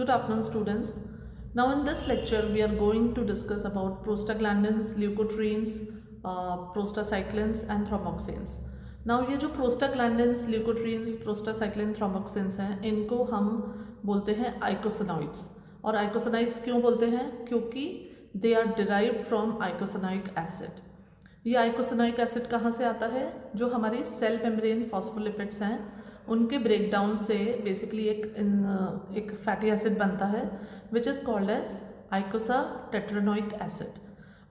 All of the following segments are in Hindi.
Good afternoon, students. Now in this lecture we are going to discuss about prostaglandins, leukotrienes, prostacyclins and thromboxanes. Now ये जो prostaglandins, leukotrienes, prostacyclin, thromboxanes हैं, इनको हम बोलते हैं आइकोसनॉइड्स. और आइकोसनॉइड्स क्यों बोलते हैं? क्योंकि they are derived from eicosanoic acid. ये आइकोसनॉइक एसिड कहाँ से आता है? जो हमारी सेल मेम्ब्रेन फॉस्फोलिपिड्स हैं उनके ब्रेकडाउन से बेसिकली एक फैटी एसिड बनता है which is called as eicosatetraenoic acid.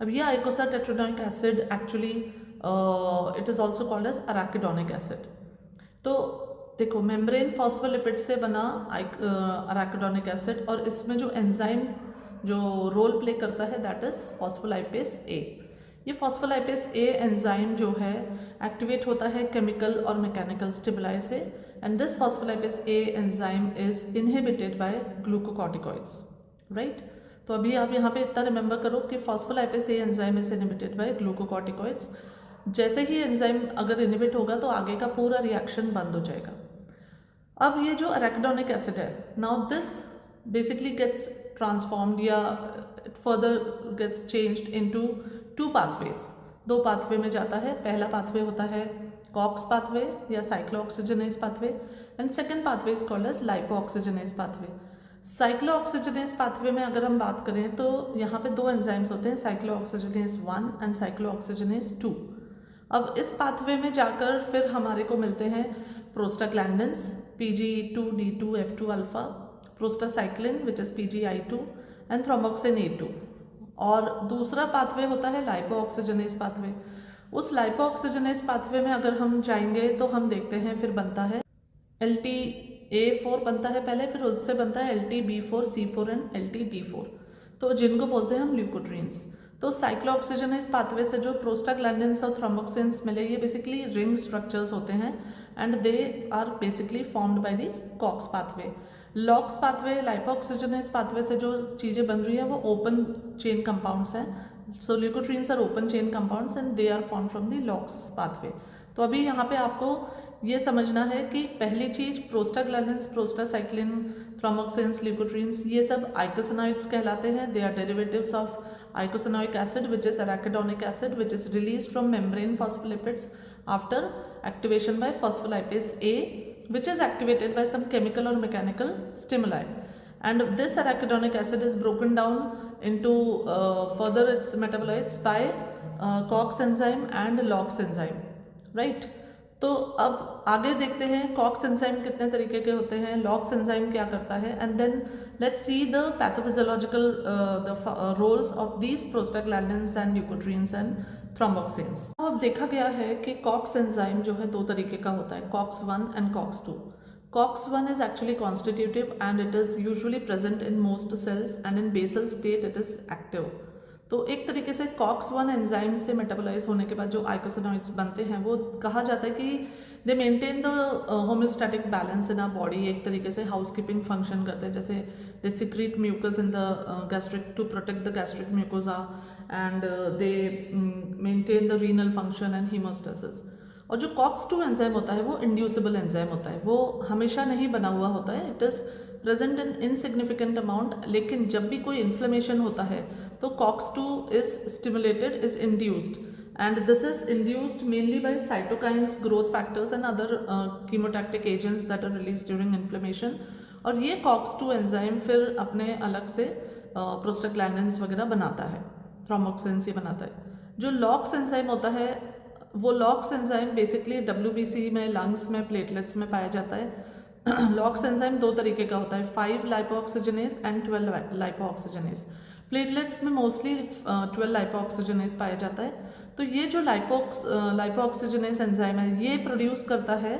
अब ये eicosatetraenoic acid actually it is also called as arachidonic acid. तो देखो, मेम्ब्रेन फॉस्फोलिपिड से बना अराकिडोनिक एसिड और इसमें जो एंजाइम जो रोल प्ले करता है दैट इज़ फॉस्फोलाइपेस ए. ये फॉस्फोलाइपेस ए एंजाइम जो है एक्टिवेट होता है केमिकल और मैकेनिकल स्टिमुलाई से, and this phospholipase A enzyme is inhibited by glucocorticoids, right. तो अभी आप यहाँ पे इतना रिमेंबर करो कि phospholipase A enzyme is inhibited by glucocorticoids. जैसे ही एंजाइम अगर इनहिबिट होगा तो आगे का पूरा रिएक्शन बंद हो जाएगा. अब ये जो अराकिडोनिक एसिड है, now this basically gets transformed या further gets changed into two pathways. दो पाथवे में जाता है. पहला पाथवे होता है कॉक्स पाथवे या cyclooxygenase pathway, and second pathway is called as lipoxygenase pathway. Cyclooxygenase pathway में अगर हम बात करें तो यहाँ पे दो एंजाइम्स होते हैं, साइक्लोऑक्सीजनेज 1 एंड साइक्लोऑक्सीजनेज 2. अब इस पाथवे में जाकर फिर हमारे को मिलते हैं prostaglandins PGE2D2 F2 alpha, prostacyclin which is PGI2 and thromboxane A2. और दूसरा पाथवे होता है लाइपोऑक्सीजनेज पाथवे. उस लाइपोऑक्सीजनेज पाथवे में अगर हम जाएंगे तो हम देखते हैं फिर बनता है LTA4 बनता है पहले, फिर उससे बनता है LTB4C4 एंड LTD4, तो जिनको बोलते हैं हम ल्यूकोट्रीन्स. तो साइक्लोऑक्सीजनेज पाथवे से जो प्रोस्टाग्लैंडिन्स और थ्रोम्बोक्सिन्स मिले, ये बेसिकली रिंग स्ट्रक्चर्स होते हैं and they are basically formed by the COX pathway. LOX pathway, lipoxygenase pathway से जो चीज़ें बन रही है वो ओपन चेन कंपाउंड्स हैं. So leukotrienes are open chain compounds and they are form from the LOX pathway. तो अभी यहाँ पे आपको ये समझना है कि पहली चीज़ प्रोस्टाग्लैंडिन्स, प्रोस्टासाइक्लिन, थ्रोम्बोक्सिन्स, ल्यूकोट्रीन्स ये सब आइकोसनॉइड्स कहलाते हैं. They are derivatives of eicosanoic acid which is arachidonic acid which is release from membrane phospholipids after activation by phospholipase A which is activated by some chemical or mechanical stimuli, and this arachidonic acid is broken down into further its metabolites by COX enzyme and LOX enzyme, right. तो अब आगे देखते हैं COX enzyme कितने तरीके के होते हैं, LOX enzyme क्या करता है, and then let's see the pathophysiological roles of these prostaglandins and leukotrienes and थ्रोम्बोक्सिन्स. अब देखा गया है कि कॉक्स एंजाइम जो है दो तरीके का होता है, COX1 and COX2. COX1 is actually constitutive and it is usually present in most cells and in basal state it is active. तो एक तरीके से COX1 एंजाइम से मेटाबोलाइज होने के बाद जो आइकोसनॉइड्स बनते हैं वो कहा जाता है कि they maintain the homeostatic balance in our body. एक तरीके से हाउसकीपिंग फंक्शन करते हैं, जैसे they secrete mucus in the gastric to protect the gastric mucosa and they maintain the renal function and hemostasis. और जो COX2 एंजाइम होता है वो इंड्यूसिबल एंजाइम होता है, वो हमेशा नहीं बना हुआ होता है. It is present in insignificant amount, लेकिन जब भी कोई इन्फ्लेमेशन होता है तो COX2 is stimulated, is induced, and this is induced mainly by cytokines, growth factors and other chemotactic agents that are release during inflammation. और ये COX2 एंजाइम फिर अपने अलग से प्रोस्टाग्लैंडिन्स वगैरह बनाता है, थ्रोम्बोक्सिन्स ये बनाता है. जो लॉक्स एंजाइम होता है वो लॉक्स एंजाइम बेसिकली WBC में, लंग्स में, प्लेटलेट्स में पाया जाता है. लॉक्स एंजाइम दो तरीके का होता है, 5 लाइपोऑक्सीजनेज एंड 12 लाइपोऑक्सीजनेज. प्लेटलेट्स में मोस्टली 12 लाइपोऑक्सीजनेज पाया जाता है. तो ये जो लाइपोऑक्सीजनेज एंजाइम है ये प्रोड्यूस करता है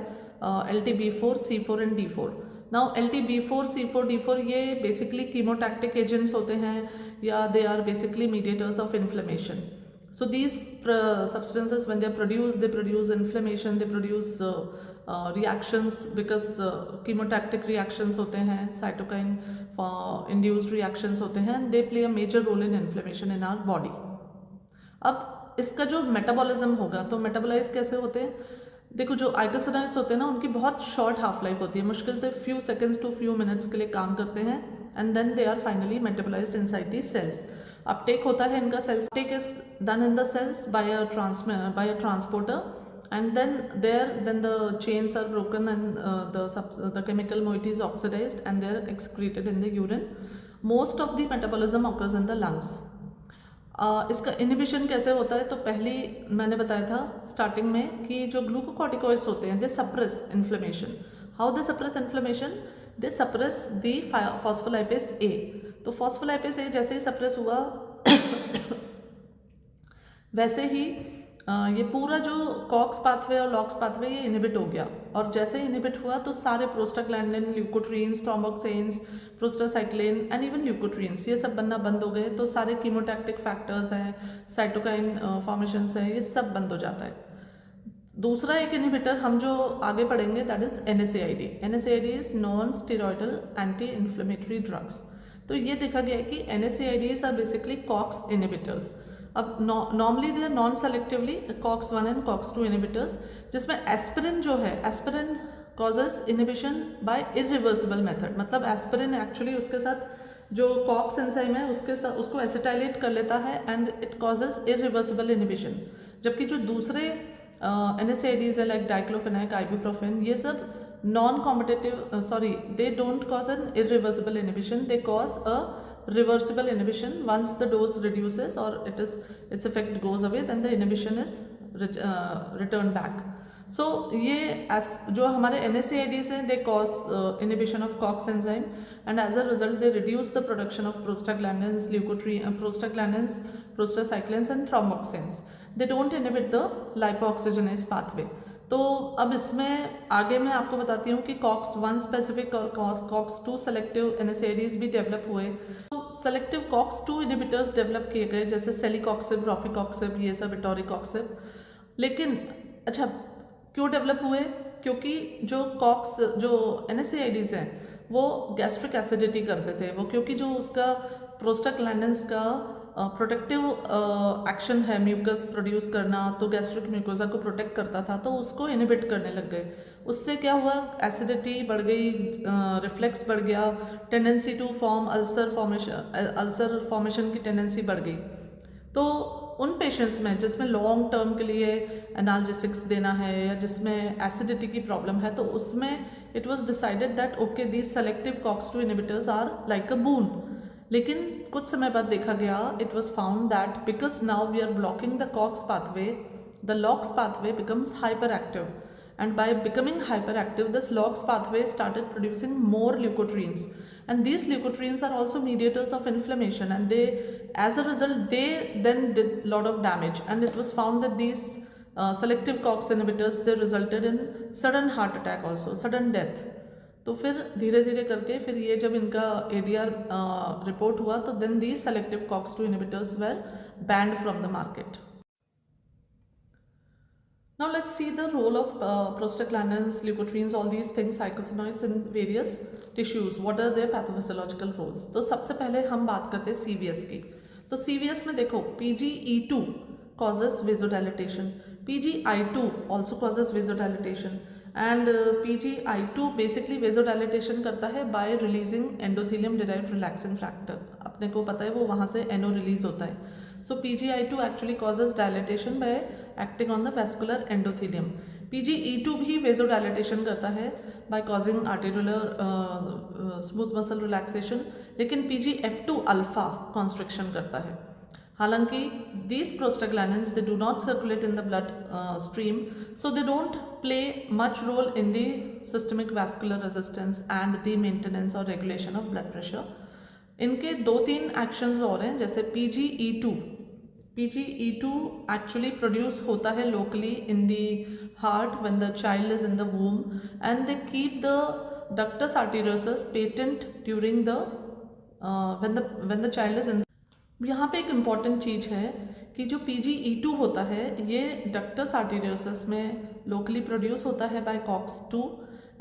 LTB4, C4 and D4. Now LTB4, C4, D4 ये बेसिकली कीमोटैक्टिक एजेंट्स होते हैं या they are basically mediators of inflammation. So these substances when they are produced, they produce inflammation, they produce reactions because chemotactic reactions होते हैं, cytokine induced reactions होते हैं, and they play a major role in inflammation in our body. अब इसका जो मेटाबॉलिज्म होगा तो मेटाबोलाइज कैसे होते हैं? देखो, जो आइकोसनॉइड्स होते हैं ना उनकी बहुत शॉर्ट हाफ लाइफ होती है, मुश्किल से few seconds to few minutes के लिए काम करते हैं and then they are finally metabolized inside the cells. Uptake होता है इनका cells. Uptake is done in the cells by a transporter, and then the chains are broken and the chemical moiety is oxidized and they are excreted in the urine. Most of the metabolism occurs in the lungs. इसका इनिबिशन कैसे होता है? तो पहली मैंने बताया था स्टार्टिंग में कि जो ग्लूकोकॉर्टिकॉइड्स होते हैं they suppress inflammation. How they suppress inflammation? They suppress the phospholipase A. तो फॉस्फोलाइपेज ए जैसे ही सप्रेस हुआ वैसे ही ये पूरा जो कॉक्स पाथवे और लॉक्स पाथवे ये इनिबिट हो गया, और जैसे ही इनिबिट हुआ तो सारे प्रोस्टाग्लैंडिन, ल्यूकोट्रीन्स, थ्रोम्बोक्सिन्स, प्रोस्टासाइक्लिन एंड इवन ल्यूकोट्रीन्स ये सब बनना बंद हो गए. तो सारे कीमोटैक्टिक फैक्टर्स हैं, साइटोकाइन फॉर्मेशंस हैं, ये सब बंद हो जाता है. दूसरा एक इनिबिटर हम जो आगे पढ़ेंगे that is NSAID. NSAID is non steroidal anti inflammatory drugs. तो ये देखा गया है कि NSAIDs are basically COX inhibitors. अब normally they are non selectively COX-1 and COX-2 inhibitors, जिसमें एस्पिरिन जो है, aspirin causes inhibition by irreversible method. मतलब एस्पिरिन एक्चुअली उसके साथ जो कॉक्स एंजाइम है उसके साथ उसको एसिटाइलेट कर लेता है and it causes irreversible inhibition. जबकि जो दूसरे NSAIDs है लाइक डाइक्लोफेनाक, आइबुप्रोफेन, ये सब non competitive they don't cause an irreversible inhibition, they cause a reversible inhibition. Once the dose reduces or its effect goes away, then the inhibition is returned back. So ये जो हमारे NSAIDs हैं they cause inhibition of COX enzyme, and as a result they reduce the production of prostaglandins, prostaglandins, prostacyclins and thromboxanes. They don't inhibit the lipooxygenase pathway. तो अब इसमें आगे मैं आपको बताती हूँ कि COX-1 स्पेसिफिक और COX-2 सेलेक्टिव NSAIDs भी डेवलप हुए. तो सेलेक्टिव COX-2 इनिबिटर्स डेवलप किए गए जैसे सेलिकॉक्सिब, रोफिकॉक्सिब, ये सब इटोरिकॉक्सिब. लेकिन अच्छा क्यों डेवलप हुए? क्योंकि जो NSAIDs हैं वो गैस्ट्रिक एसिडिटी करते थे. वो क्योंकि जो उसका प्रोस्टाग्लैंडिन्स का प्रोटेक्टिव एक्शन है म्यूकस प्रोड्यूस करना, तो गैस्ट्रिक म्यूकोजा को प्रोटेक्ट करता था, तो उसको इनिबिट करने लग गए. उससे क्या हुआ? एसिडिटी बढ़ गई, रिफ्लेक्स बढ़ गया, tendency to form ulcer formation की टेंडेंसी बढ़ गई. तो उन पेशेंट्स में जिसमें लॉन्ग टर्म के लिए एनाल्जेसिक्स देना है या जिसमें एसिडिटी की प्रॉब्लम है, तो उसमें it was decided that okay these selective COX-2 inhibitors are like a boon. लेकिन कुछ समय बाद देखा गया, it was found that because now we are blocking the COX pathway, the LOX pathway becomes hyperactive, and by becoming hyperactive this LOX pathway started producing more leukotrienes, and these leukotrienes are also mediators of inflammation, and they, as a result, they then did a lot of damage, and it was found that these selective COX inhibitors they resulted in sudden heart attack, also sudden death. तो फिर धीरे धीरे करके फिर ये जब इनका ADR रिपोर्ट हुआ तो then these selective COX-2 inhibitors were banned from the market. Now let's see the role of prostaglandins, leukotrienes, all these things, eicosanoids in various tissues. What are their pathophysiological roles? तो सबसे पहले हम बात करते हैं CVS की. तो CVS में देखो PGE2 causes vasodilatation, PGI2 also causes vasodilatation, and PGI2 basically vasodilatation करता है by releasing endothelium derived relaxin factor. अपने को पता है वो वहाँ से NO रिलीज होता है. So PGI2 actually causes dilatation by acting on the vascular endothelium. PGE2 भी vasodilatation करता है by causing arteriolar smooth muscle relaxation, लेकिन PGF2 alpha constriction करता है. हालांकि these prostaglandins they do not circulate in the blood stream, so they don't play much role in the systemic vascular resistance and the maintenance or regulation of blood pressure. इनके 2-3 एक्शंस और हैं, जैसे PGE2 एक्चुअली प्रोड्यूस होता है locally in the heart when the child is in the वूम, and they keep the ductus arteriosus patent during the when the child is in. यहाँ पे एक इम्पॉर्टेंट चीज़ है कि जो PGE2 होता है ये डक्टस आर्टेरियोसस में लोकली प्रोड्यूस होता है by COX-2,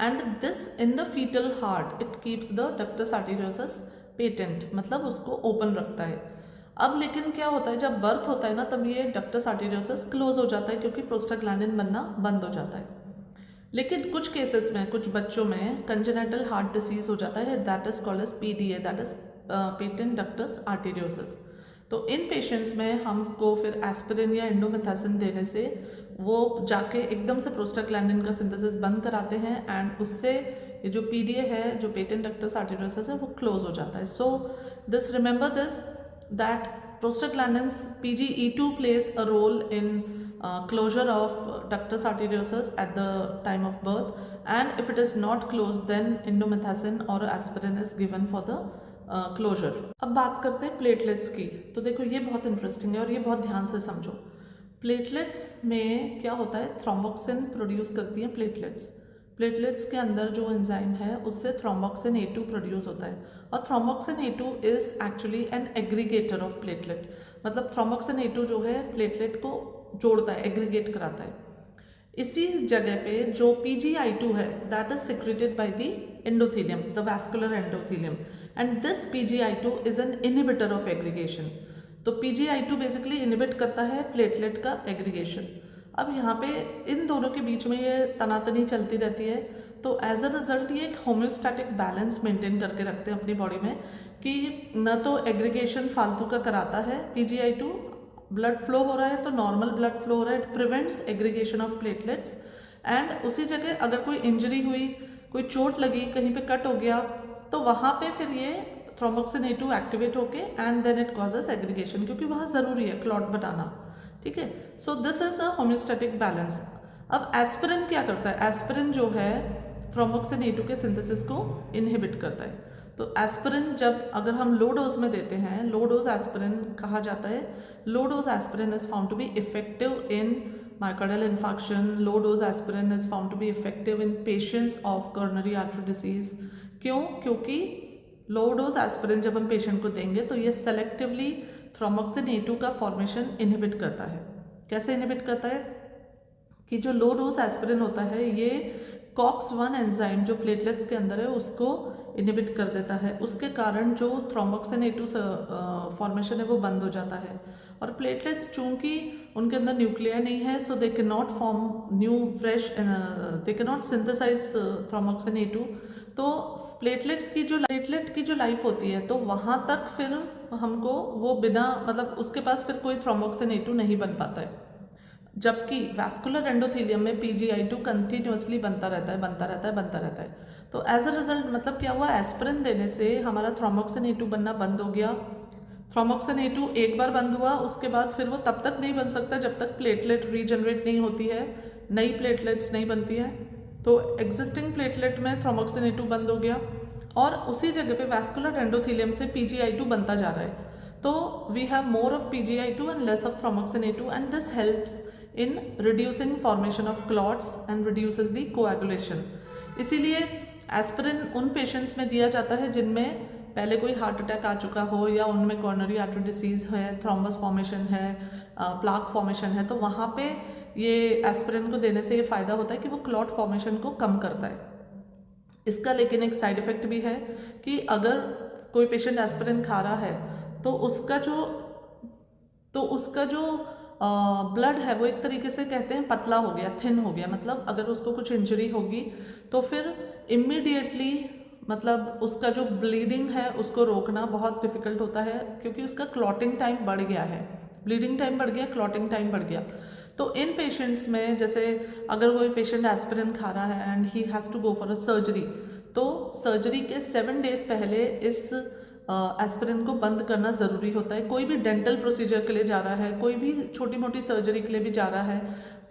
and this in the fetal heart it keeps the ductus arteriosus patent, मतलब उसको ओपन रखता है. अब लेकिन क्या होता है जब बर्थ होता है ना, तब ये डक्टस आर्टेरियोसस क्लोज हो जाता है क्योंकि प्रोस्टाग्लैंडिन बनना बंद हो जाता है. लेकिन कुछ केसेस में, कुछ बच्चों में कंजेनिटल हार्ट डिसीज हो जाता है, that is called as PDA, that is patent ductus arteriosus. तो इन पेशेंट्स में हमको फिर एस्पिरिन या इंडोमेथासिन देने से वो जाके एकदम से प्रोस्टाग्लैंडिन का सिंथेसिस बंद कराते हैं एंड उससे ये जो PDA है, जो पेटेंट डक्टस आर्टेरियोसिस है, वो क्लोज हो जाता है। So this remember this that prostaglandins PGE2 plays a role in closure of ductus arteriosus at the time of birth, and if it is not closed then indomethacin or aspirin is given for the closure। अब बात करते हैं प्लेटलेट्स की। तो देखो ये बहुत इंटरेस्टिंग है और ये बहुत ध्यान से समझो। प्लेटलेट्स में क्या होता है, थ्रोम्बोक्सिन प्रोड्यूस करती हैं प्लेटलेट्स। प्लेटलेट्स के अंदर जो एंजाइम है उससे थ्रोम्बोक्सिन A2 प्रोड्यूस होता है, और thromboxane A2 is actually an aggregator of platelet. मतलब थ्रोम्बोक्सिन A2 जो है प्लेटलेट को जोड़ता है, एग्रीगेट कराता है। इसी जगह पे जो PGI2 है, that is secreted by the endothelium, the vascular endothelium, and this PGI2 is an inhibitor of aggregation. तो PGI2 बेसिकली इनहिबिट करता है प्लेटलेट का एग्रीगेशन। अब यहाँ पे इन दोनों के बीच में ये तनातनी चलती रहती है, तो एज अ रिजल्ट ये एक होम्योस्टैटिक बैलेंस मेंटेन करके रखते हैं अपनी बॉडी में, कि न तो एग्रीगेशन फालतू का कराता है PGI2, ब्लड फ्लो हो रहा है तो नॉर्मल ब्लड फ्लो हो रहा है, it prevents aggregation of platelets, and उसी जगह अगर कोई इंजरी हुई, कोई चोट लगी, कहीं पे कट हो गया, तो वहाँ पे फिर ये थ्रोम्बोक्सिन A2 एक्टिवेट होके and then it causes aggregation, क्योंकि वहाँ ज़रूरी है क्लॉट बनाना। ठीक है, so this is a homeostatic balance. अब एस्पिरिन क्या करता है, एस्पिरिन जो है थ्रोम्बोक्सिन A2 के सिंथेसिस को इनहिबिट करता है। तो एस्पिरिन जब अगर हम लो डोज में देते हैं, लो डोज एस्पिरिन कहा जाता है, low dose aspirin is found to be effective in myocardial infarction, low dose aspirin is found to be effective in patients of coronary artery disease. क्यों? क्योंकि लो डोज एस्पिरिन जब हम पेशेंट को देंगे तो ये सेलेक्टिवली थ्रोम्बोक्सिन A2 का फॉर्मेशन इनहिबिट करता है। कैसे इनहिबिट करता है कि जो लो डोज एस्पिरिन होता है ये COX-1 एंजाइम जो प्लेटलेट्स के अंदर है उसको इनहिबिट कर देता है, उसके कारण जो थ्रोम्बोक्सिन A2 फॉर्मेशन है वो बंद हो जाता है। और प्लेटलेट्स चूंकि उनके अंदर न्यूक्लियर नहीं है, so they can not form new fresh, they can not synthesize thromboxane A2। तो प्लेटलेट की जो लाइफ होती है तो वहाँ तक फिर हमको वो बिना, मतलब उसके पास फिर कोई थ्रोम्बोक्सिन A2 नहीं बन पाता है, जबकि वैस्कुलर एंडोथेलियम में PGI2 कंटिन्यूअसली बनता रहता है। तो एज अ रिजल्ट मतलब क्या हुआ, एस्पिरिन देने से हमारा थ्रोम्बोक्सिन A2 बनना बंद हो गया। थ्रोम्बोक्सिन A2 एक बार बंद हुआ, उसके बाद फिर वो तब तक नहीं बन सकता जब तक प्लेटलेट रीजनरेट नहीं होती है, नई प्लेटलेट्स नहीं बनती है। तो एग्जिस्टिंग प्लेटलेट में थ्रोम्बोक्सिन A2 बंद हो गया और उसी जगह पे वैस्कुलर एंडोथेलियम से PGI2 बनता जा रहा है। तो we have more of PGI2 and less of thromboxane A2, and this helps in reducing formation of clots and reduces the coagulation। इसीलिए एस्पिरिन उन पेशेंट्स में दिया जाता है जिनमें पहले कोई हार्ट अटैक आ चुका हो या उनमें कोरोनरी आर्टरी डिसीज़ है, थ्रोम्बस फॉर्मेशन है, प्लाक फॉर्मेशन है, तो वहाँ पे ये एस्पिरिन को देने से ये फ़ायदा होता है कि वो क्लॉट फॉर्मेशन को कम करता है। इसका लेकिन एक साइड इफ़ेक्ट भी है कि अगर कोई पेशेंट एस्पिरिन खा रहा है तो उसका जो ब्लड है वो एक तरीके से कहते हैं पतला हो गया, थिन हो गया। मतलब अगर उसको कुछ इंजरी होगी तो फिर इमीडिएटली मतलब उसका जो ब्लीडिंग है उसको रोकना बहुत डिफिकल्ट होता है, क्योंकि उसका क्लॉटिंग टाइम बढ़ गया है, ब्लीडिंग टाइम बढ़ गया, क्लॉटिंग टाइम बढ़ गया। तो इन पेशेंट्स में जैसे अगर कोई पेशेंट एस्पिरिन खा रहा है and he has to go for a surgery, तो सर्जरी के 7 डेज पहले इस एस्पिरिन को बंद करना ज़रूरी होता है। कोई भी डेंटल प्रोसीजर के लिए जा रहा है, कोई भी छोटी मोटी सर्जरी के लिए भी जा रहा है,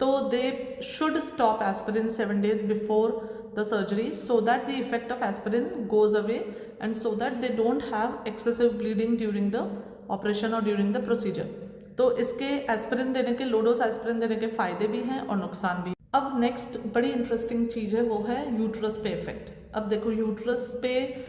तो they should stop aspirin 7 days before the surgery, so that the effect of aspirin goes away and so that they don't have excessive bleeding during the operation or during the procedure। तो इसके एस्पिरिन देने के, लो डोज एस्पिरिन देने के फ़ायदे भी हैं और नुकसान भी। अब नेक्स्ट बड़ी इंटरेस्टिंग चीज़ है, वो है यूट्रस पे इफेक्ट। अब देखो यूट्रस पे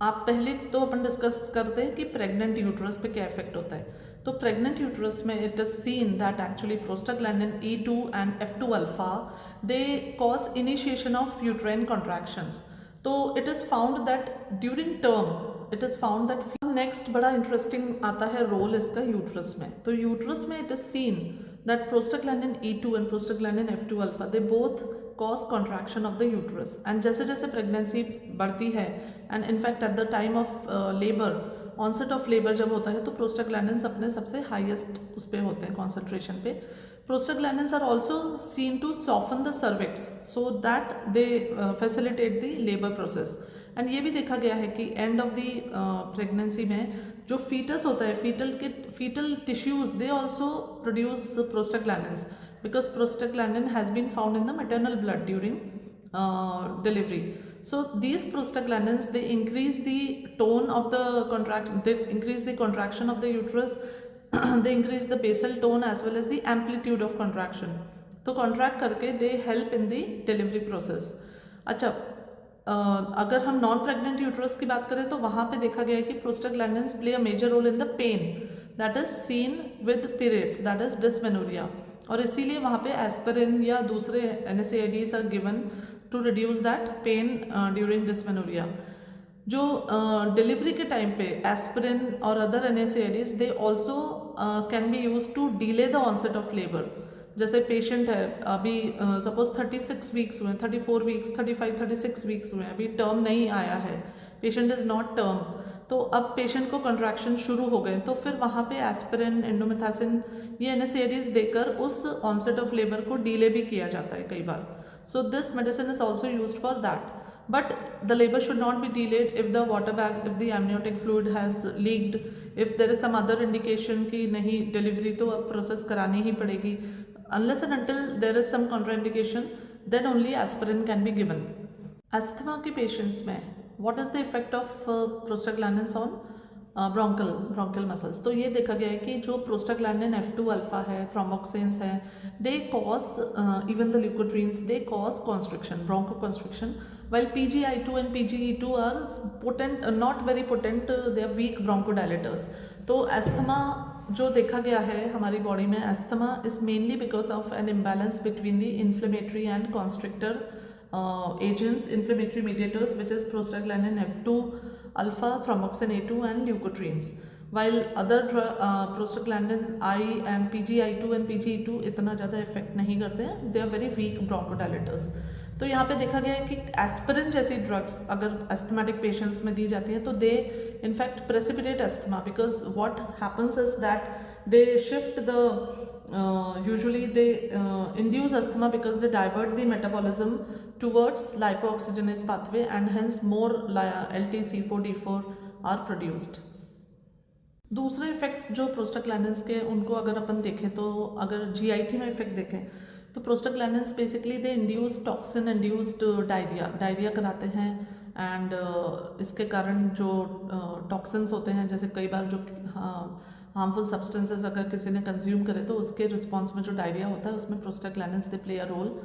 आप पहले तो अपन डिस्कस करते हैं कि प्रेग्नेंट यूट्रस पे क्या इफेक्ट होता है। तो प्रेग्नेंट यूट्रस में it is seen that actually prostaglandin E2 and F2 alpha they cause initiation of uterine contractions. तो it is found that during term it is found that. Next बड़ा इंटरेस्टिंग आता है रोल इसका यूट्रस में। तो यूट्रस में it is seen that prostaglandin E2 and prostaglandin F2 alpha, they both cause contraction of the uterus. And जैसे जैसे प्रेगनेंसी बढ़ती है and in fact at the time of labour, onset of labour जब होता है तो प्रोस्टाग्लैंडिन्स अपने सबसे हाईएस्ट उस पे होते हैं कॉन्सेंट्रेशन पे। Prostaglandins are also seen to soften the cervix so that they facilitate the labour process. And ये भी देखा गया है कि एंड ऑफ द प्रेगनेंसी में जो फीटस होता है, fetal tissues, they also produce prostaglandins because prostaglandin has been found in the maternal blood during delivery. So these prostaglandins, they increase the tone of the they increase the contraction of the uterus, they increase the basal tone as well as the amplitude of contraction. तो contract करके they help in the delivery process. अच्छा, अगर हम नॉन प्रेग्नेंट यूट्रस की बात करें तो वहाँ पे देखा गया है कि prostaglandins play a major role in the pain that is seen with periods, that is dysmenorrhoea, और इसीलिए वहाँ पे एस्पिरिन या दूसरे NSAIDs are given to reduce that pain during dysmenorrhoea. जो डिलीवरी के टाइम पे एस्पिरिन और other NSAIDs they also can be use to delay the onset of labour. जैसे पेशेंट है अभी सपोज 36 वीक्स हुए, 34 वीक्स, 35, 36 वीक्स हुए, अभी टर्म नहीं आया है, पेशेंट इज़ नॉट टर्म, तो अब पेशेंट को कंट्रैक्शन शुरू हो गए, तो फिर वहाँ पे एस्पिरिन, इंडोमेथासिन, ये NSAIDs देकर उस ऑनसेट ऑफ लेबर को डिले भी किया जाता है कई बार। So this medicine is also used for that, but the labour should not be delayed if the water bag, if the amniotic fluid has leaked, if there is some other indication कि नहीं डिलीवरी तो अब प्रोसेस करानी ही पड़ेगी, unless and until there is some contraindication, then only aspirin can be given. Asthma के patients में what is the effect of prostaglandins on bronchial muscles? तो ये देखा गया है कि जो प्रोस्टाग्लैंडिन F2 अल्फा है, थ्रोमोक्सिन्स है, they cause even the leukotrienes, they cause constriction, bronchoconstriction, while PGI2 and PGE2 are potent, not very potent, they are weak bronchodilators. तो अस्थमा जो देखा गया है हमारी बॉडी में, asthma is mainly because of an imbalance between the inflammatory and constrictor agents, inflammatory mediators which is prostaglandin F2 alpha, thromboxane A2 and leukotrienes, while other prostaglandin I and PGI2 and PGE2 इतना ज़्यादा इफेक्ट नहीं करते हैं, they are very weak bronchodilators. तो यहाँ पे देखा गया है कि एस्पिरिन जैसी ड्रग्स अगर एस्थमेटिक पेशेंट्स में दी जाती हैं तो they in fact precipitate asthma, because what happens is that they shift the usually they induce asthma because they divert the metabolism towards lipoxygenase pathway and hence more LTC4D4 are produced. दूसरे इफेक्ट्स जो प्रोस्टाग्लैंडिन्स के, उनको अगर अपन देखें तो अगर GIT में इफेक्ट देखें तो prostaglandins basically they induce toxin induced diarrhoea कराते हैं, एंड इसके कारण जो टॉक्सिन्स होते हैं, जैसे कई बार जो हार्मफुल सब्सटेंसेस अगर किसी ने कंज्यूम करे तो उसके रिस्पॉन्स में जो डायरिया होता है उसमें prostaglandins they play a role.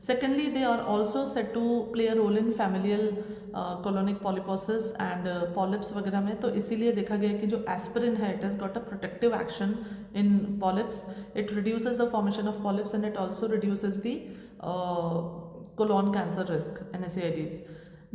Secondly they are also said to play a role in familial colonic polyposis and polyps वगैरह में, तो इसीलिए देखा गया कि जो एस्पिरिन है it has got a protective action in polyps, it reduces the formation of polyps and it also reduces the colon cancer risk, NSAIDs।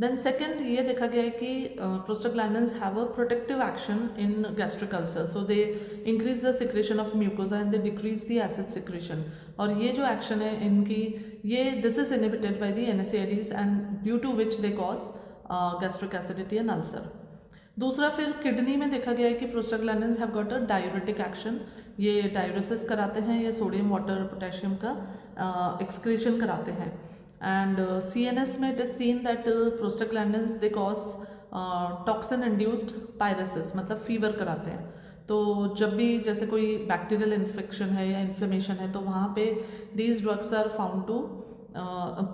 Then second ये देखा गया है कि prostaglandins have a protective action in gastric ulcer, so they increase the secretion of mucosa and they decrease the acid secretion, और ये जो एक्शन है इनकी, ये this is inhibited by the NSAIDs and due to which they cause gastric acidity and ulcer. दूसरा फिर किडनी में देखा गया है कि prostaglandins have got a diuretic action, ये डायूरेसिस कराते हैं, ये सोडियम वाटर पोटेशियम का एक्सक्रीशन कराते हैं, एंड CNS में it is seen that prostaglandins they cause toxin induced pyresis, मतलब फीवर कराते हैं। तो जब भी जैसे कोई बैक्टीरियल इन्फेक्शन है या इन्फ्लेमेशन है तो वहाँ पे these drugs are found to,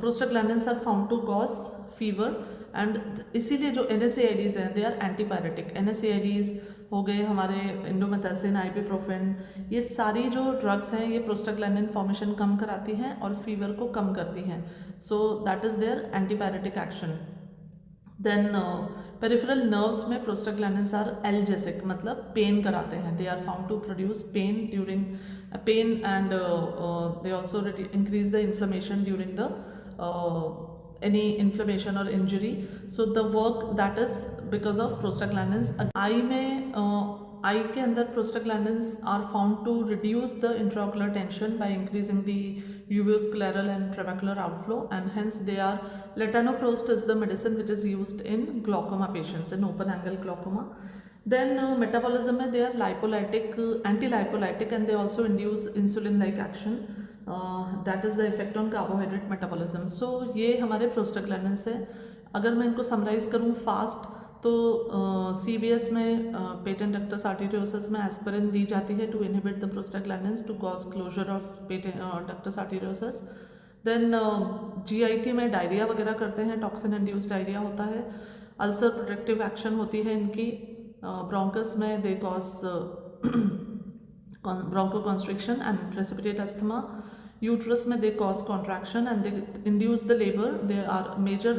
prostaglandins are found to cause fever, and इसीलिए जो NSAIDs हैं दे आर एंटीपायरेटिक। NSAIDs हो गए हमारे, इंडोमेथासिन, आइबुप्रोफेन, ये सारी जो ड्रग्स हैं ये प्रोस्टाग्लैंडिन फॉर्मेशन कम कराती हैं और फीवर को कम करती हैं, so that is their antipyretic action. Then peripheral nerves में प्रोस्टाग्लैंडिन्स आर एल्जेसिक, मतलब पेन कराते हैं, they are found to produce pain during pain and they also increase the inflammation during the any inflammation or injury, so the work that is because of prostaglandins। eye में eye के अंदर prostaglandins are found to reduce the intraocular tension by increasing the uvoscleral and trabecular outflow, and hence they are, latanoprost is the medicine which is used in glaucoma patients, in open angle glaucoma. Then metabolism में they are lipolytic, anti-lipolytic, and they also induce insulin-like action. That is the effect on carbohydrate metabolism. So ये हमारे प्रोस्टाग्लैंडिन्स है. अगर मैं इनको समराइज करूँ फास्ट, तो CVS में पेटेंट डक्टस आर्टेरियोसस में एस्पिरिन दी जाती है to inhibit the prostaglandins to cause closure of ductus arteriosus. Then GIT में डायरिया वगैरह करते हैं, टॉक्सिन इंड्यूस्ड डायरिया होता है. अल्सर प्रोटेक्टिव एक्शन होती है इनकी. ब्रोंकस में they cause bronchoconstriction and precipitate asthma. Uterus में they cause contraction and they induce the labor. They are major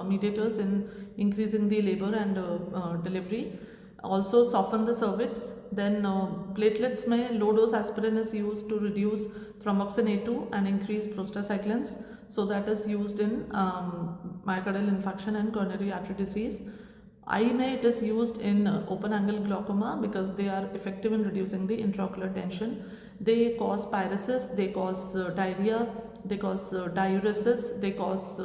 mediators in increasing the labor and delivery. Also soften the cervix. Then platelets में low dose aspirin is used to reduce thromboxane A2 and increase prostacyclins. So that is used in myocardial infarction and coronary artery disease. Eye में it is used in open angle glaucoma because they are effective in reducing the intraocular tension. They cause paresis, they cause diarrhea, they cause diuresis, they cause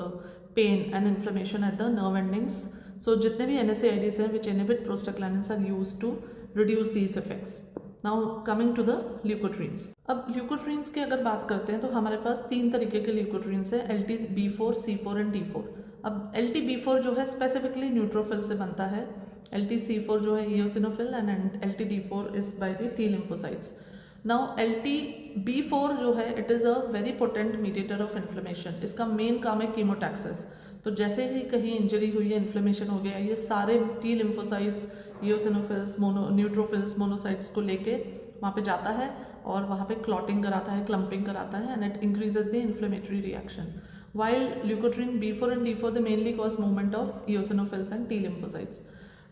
pain and inflammation at the nerve endings. So जितने भी NSAIDs हैं which inhibit prostaglandins are used to reduce these effects. Now coming to the leukotrienes. अब leukotrienes की अगर बात करते हैं तो हमारे पास 3 तरीके के leukotrienes हैं, LTB4, C4 and D4. अब LTB4 जो है स्पेसिफिकली न्यूट्रोफिल से बनता है. LTC4 जो है eosinophil and LTD4 is by the T lymphocytes. Now LTB4 जो है it is a very potent mediator of inflammation. इसका मेन काम है कीमोटैक्सिस. तो जैसे ही कहीं इंजरी हुई है, इन्फ्लेमेशन हो गया, ये सारे T lymphocytes, eosinophils, neutrophils, monocytes को लेके वहाँ पे जाता है और वहाँ पे क्लॉटिंग कराता है, क्लम्पिंग कराता है, and it increases the inflammatory reaction. While leukotriene B4 and D4 they mainly cause movement of eosinophils and T lymphocytes.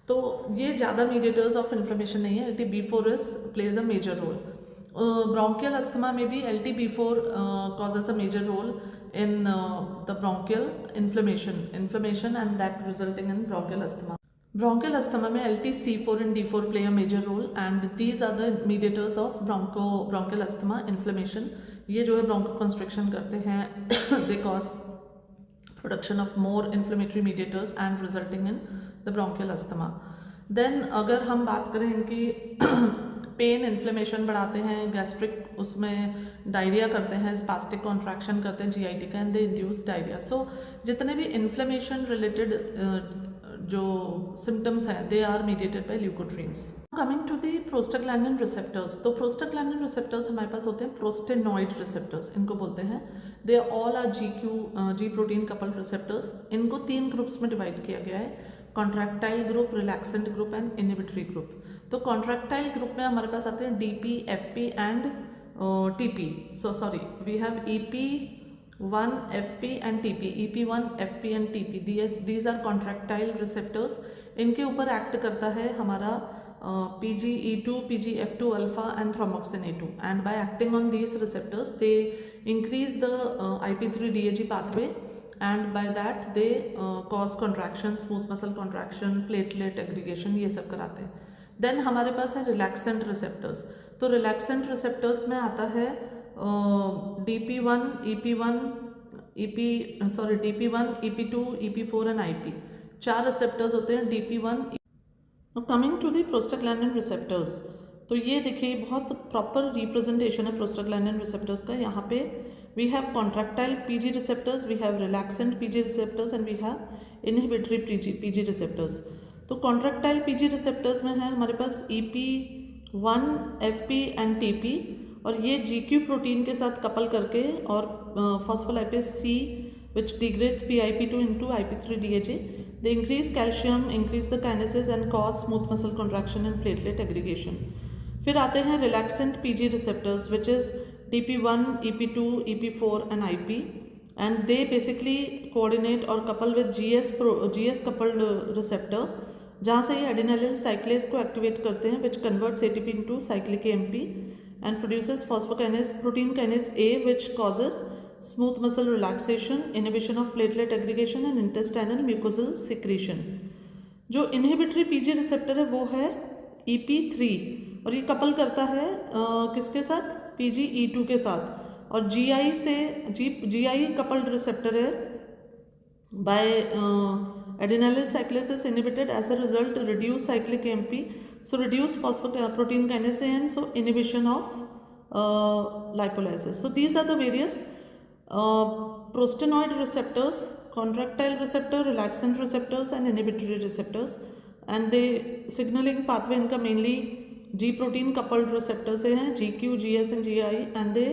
तो ये ज़्यादा mediators of inflammation नहीं है. LTB4 plays a major role. Bronchial asthma में भी LTB4 causes a major role in the bronchial inflammation and that resulting in bronchial asthma. Bronchial asthma में LTC4 and D4 play a major role and these are the mediators of bronchial asthma inflammation. ये जो है bronchoconstriction करते हैं, they cause production of more inflammatory mediators and resulting in the bronchial asthma. Then अगर हम बात करें इनकी पेन इन्फ्लेमेशन बढ़ाते हैं, गैस्ट्रिक उसमें डायरिया करते हैं, स्पास्टिक कॉन्ट्रैक्शन करते हैं GIT का, and they induce diarrhoea. So जितने भी इन्फ्लेमेशन रिलेटेड जो सिम्टम्स हैं they are mediated by leukotrienes. Coming to the prostaglandin receptors. तो प्रोस्टाग्लैंडिन रिसेप्टर्स हमारे पास होते हैं प्रोस्टेनॉइड रिसेप्टर्स, इनको बोलते हैं. They all are G protein coupled receptors. इनको 3 ग्रुप्स में डिवाइड किया गया है, contractile group, relaxant group and inhibitory group. तो कॉन्ट्रैक्टाइल ग्रुप में हमारे पास आते हैं DP, FP and TP. So sorry, we have EP1, FP and TP. EP1, FP and TP, these are contractile receptors. इनके ऊपर एक्ट करता है हमारा PGE2, PGF2 alpha and thromboxane A2, and by acting on these receptors they increase the IP3-DAG pathway, and by that they cause contraction, smooth muscle contraction, platelet aggregation, ये सब कराते हैं. देन हमारे पास है रिलैक्सेंट रिसेप्टर्स. तो रिलैक्सेंट रिसेप्टर्स में आता है DP1, DP1, EP2, EP4 and IP. 4 receptors होते हैं DP1. Coming to the prostaglandin receptors. तो ये देखिए बहुत प्रॉपर रिप्रेजेंटेशन है प्रोस्टाग्लैंडिन रिसेप्टर्स का. यहाँ पे we have contractile PG receptors, we have relaxant PG receptors and we have inhibitory PG receptors. तो कॉन्ट्रैक्टाइल PG रिसेप्टर्स में है हमारे पास EP1, FP एंड TP, और ये GQ प्रोटीन के साथ कपल करके और phospholipase C which degrades PIP2 into IP3-DAG. They increase calcium, increase the kinases and cause smooth muscle contraction and platelet aggregation. फिर आते हैं relaxant PG receptors which is DP1, EP2, EP4 and IP, and they basically coordinate or couple with GS coupled receptor, जहाँ से ये adenylyl cyclase को activate करते हैं which converts ATP into cyclic AMP and produces phosphokinase protein kinase A which causes smooth muscle relaxation, inhibition of platelet aggregation and intestinal mucosal secretion. जो inhibitory PG receptor है वो है EP3 और ये कपल करता है किसके साथ? PGE2 के साथ, और GI से GI कपल्ड रिसेप्टर है by adenylyl cyclase is inhibited, as a result reduce cyclic AMP, so reduce phosphoprotein kinase and so inhibition of lipolysis. So these are the various prostanoid receptors, contractile receptor, relaxant receptors and inhibitory receptors, and they signaling pathway इनका mainly G protein coupled receptors से हैं, GQ, GS and GI, and they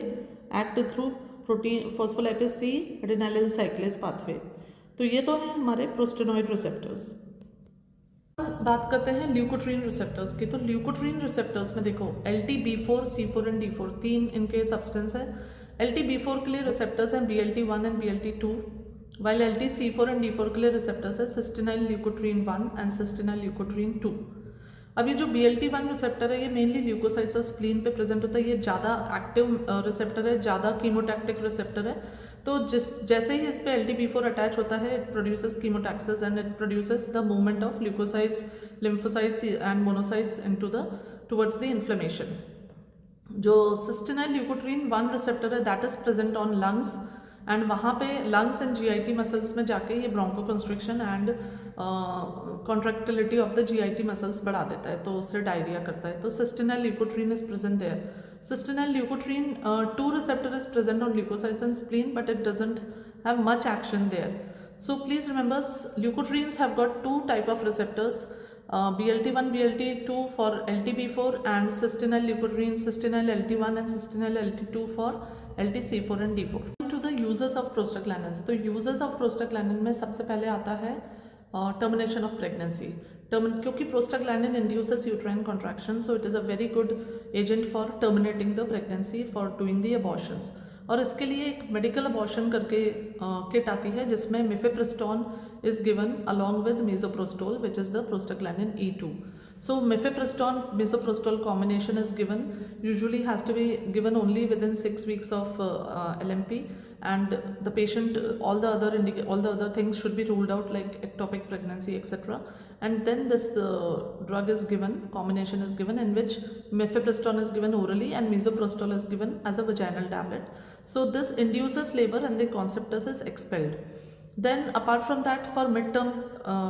act through protein phospholipase C adenylyl cyclase pathway. तो ये तो है हमारे प्रोस्टेनॉइड रिसेप्टर्स। बात करते हैं ल्यूकोट्रीन रिसेप्टर्स की। तो ल्यूकोट्रीन रिसेप्टर्स में देखो LTB4, C4 एंड D4 तीन इनके सब्सटेंस है। LTB4 के लिए रिसेप्टर्स हैं BLT1 and BLT2, while LTC4 and D4 के लिए रिसेप्टर्स है सिस्टिनाइल ल्यूकोट्रीन 1 एंड सिस्टिनाइल ल्यूकोट्रीन 2। अब ये जो BLT1 रिसेप्टर है ये मेनली ल्यूकोसाइट्स और स्प्लीन पे प्रेजेंट होता है। ये ज़्यादा एक्टिव रिसेप्टर है, ज़्यादा कीमोटैक्टिक रिसेप्टर है। तो जैसे ही इस पे LTB4 अटैच होता है, it produces chemotaxis and it produces the movement of leukocytes, lymphocytes and monocytes into the towards the inflammation. जो सिस्टिनाइल ल्यूकोट्रीन 1 रिसेप्टर है that is present on lungs, and वहाँ पे लंग्स एंड GIT मसल्स में जाके ये bronchoconstriction and contractility of the GIT muscles बढ़ा देता है, तो उससे डायरिया करता है। तो cysteinyl leukotriene is present there. Cysteine leukotriene 2 receptor is present on leukocytes and spleen, but it doesn't have much action there. So please remember, leukotrienes have got two type of receptors, BLT1, BLT2 for LTB4, and cysteine leukotriene, cysteine LT1 and cysteine LT2 for LTC4 and D4. To the uses of prostaglandins, तो uses of prostaglandin में सबसे पहले आता है termination of pregnancy. क्योंकि prostaglandin induces uterine contraction, so it is a very good agent for terminating the pregnancy, for doing the abortions. और इसके लिए एक मेडिकल अबॉर्शन करके किट आती है जिसमें mifepristone is given along with misoprostol which is the prostaglandin E2. So mifepristone misoprostol combination is given, usually has to be given only within 6 weeks of LMP, and the patient all the other things should be ruled out like ectopic pregnancy etc. And then this drug is given, combination is given, in which mifepristone is given orally and misoprostol is given as a vaginal tablet. So this induces labor and the conceptus is expelled. Then apart from that, for midterm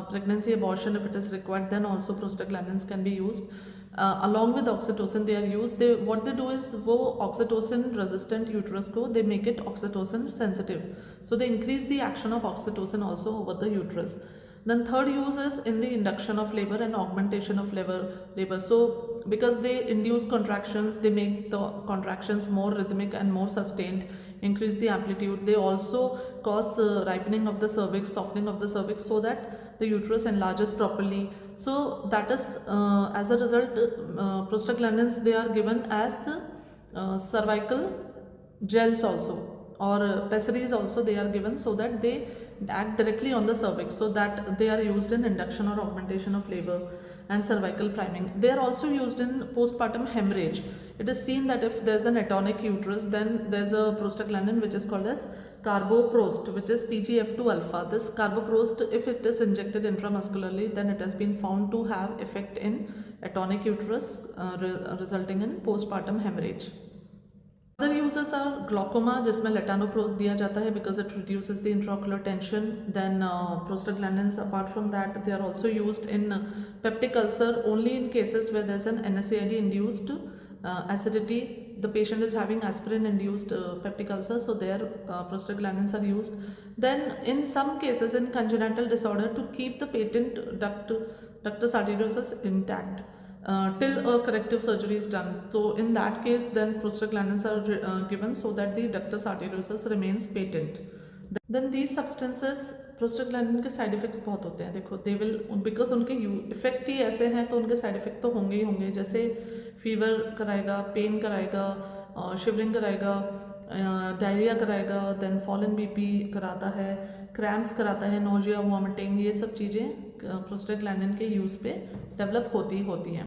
pregnancy abortion if it is required, then also prostaglandins can be used along with oxytocin. They are used, what they do is वो oxytocin resistant uterus को they make it oxytocin sensitive, so they increase the action of oxytocin also over the uterus. Then third use is in the induction of labor and augmentation of labor. So because they induce contractions, they make the contractions more rhythmic and more sustained, increase the amplitude. They also cause ripening of the cervix, softening of the cervix, so that the uterus enlarges properly. So that is as a result prostaglandins they are given as cervical gels also, or pessaries also they are given, so that they act directly on the cervix, so that they are used in induction or augmentation of labor and cervical priming. They are also used in postpartum hemorrhage. It is seen that if there is an atonic uterus, then there is a prostaglandin which is called as carboprost, which is PGF2 alpha. This carboprost, if it is injected intramuscularly, then it has been found to have effect in atonic uterus, resulting in postpartum hemorrhage. Other uses are glaucoma, जिसमें लेटानोप्रोस्ट दिया जाता है because it reduces the intraocular tension. Then prostaglandins, apart from that, they are also used in peptic ulcer only in cases where there is an NSAID induced acidity. The patient is having aspirin induced peptic ulcer, so there prostaglandins are used. Then in some cases in congenital disorder, to keep the patent ductus arteriosus intact till a corrective surgery is done. So in that case, then prostaglandins are given so that the ductus arteriosus remains patent. Then these substances, prostaglandin के साइड इफेक्ट्स बहुत होते हैं। देखो, दे विल, बिकॉज उनके इफेक्ट ही ऐसे हैं तो उनके साइड इफेक्ट तो होंगे ही होंगे। जैसे फीवर कराएगा, पेन कराएगा, शिवरिंग कराएगा, डायरिया कराएगा, देन फॉलन BP कराता है, क्रैम्प्स कराता है, नोजिया, वॉमिटिंग, ये सब चीज़ें प्रोस्टाग्लैंडिन के यूज़ पे डेवलप होती हैं।